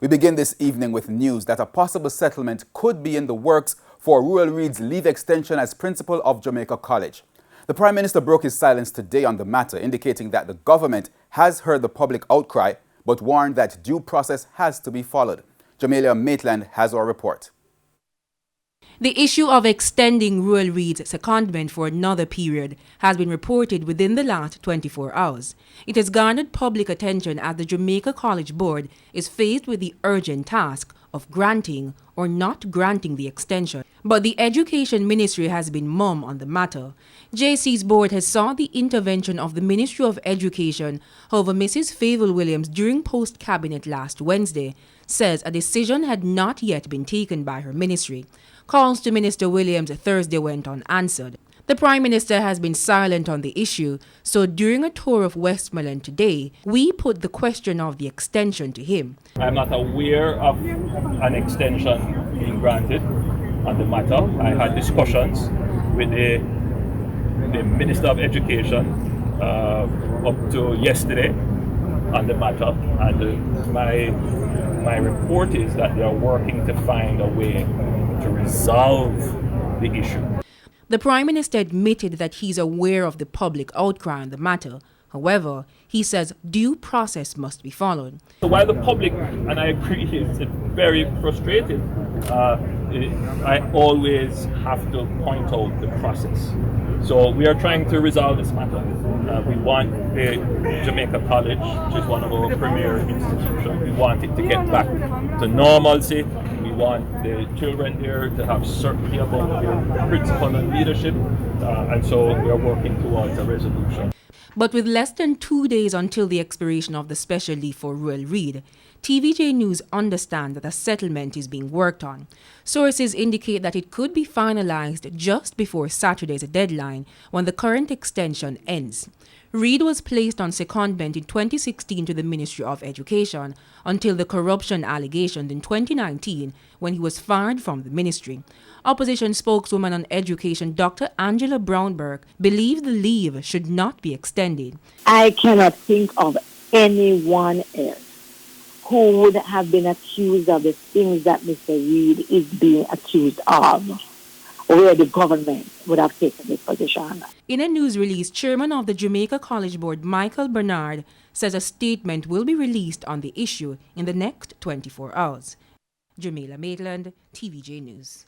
We begin this evening with news that a possible settlement could be in the works for Ruel Reid's leave extension as principal of Jamaica College. The Prime Minister broke his silence today on the matter, indicating that the government has heard the public outcry, but warned that due process has to be followed. Jamelia Maitland has our report. The issue of extending Ruel Reid's secondment for another period has been reported within the last 24 hours. It has garnered public attention as the Jamaica College Board is faced with the urgent task of granting or not granting the extension. But the Education Ministry has been mum on the matter. JC's board has sought the intervention of the Ministry of Education. However, Mrs. Favour Williams, during post-cabinet last Wednesday, says a decision had not yet been taken by her ministry. Calls to Minister Williams Thursday went unanswered. The Prime Minister has been silent on the issue, so during a tour of Westmoreland today, we put the question of the extension to him. I'm not aware of an extension being granted on the matter. I had discussions with the Minister of Education up to yesterday on the matter, and my report is that they are working to find a way to resolve the issue. The Prime Minister admitted that he's aware of the public outcry on the matter. However, he says due process must be followed. So while the public, and I agree, is very frustrated, I always have to point out the process. So we are trying to resolve this matter. We want the Jamaica College, which is one of our premier institutions, we want it to get back to normalcy. We want the children there to have certainty about their principle and leadership, and so we are working towards a resolution. But with less than 2 days until the expiration of the special leave for Ruel Reid, TVJ News understands that a settlement is being worked on. Sources indicate that it could be finalized just before Saturday's deadline, when the current extension ends. Reid was placed on secondment in 2016 to the Ministry of Education until the corruption allegations in 2019, when he was fired from the ministry. Opposition spokeswoman on education Dr. Angela Brownberg believes the leave should not be extended. I cannot think of anyone else who would have been accused of the things that Mr. Reid is being accused of, where the government would have taken this position. In a news release, Chairman of the Jamaica College Board, Michael Bernard, says a statement will be released on the issue in the next 24 hours. Jamelia Maitland, TVJ News.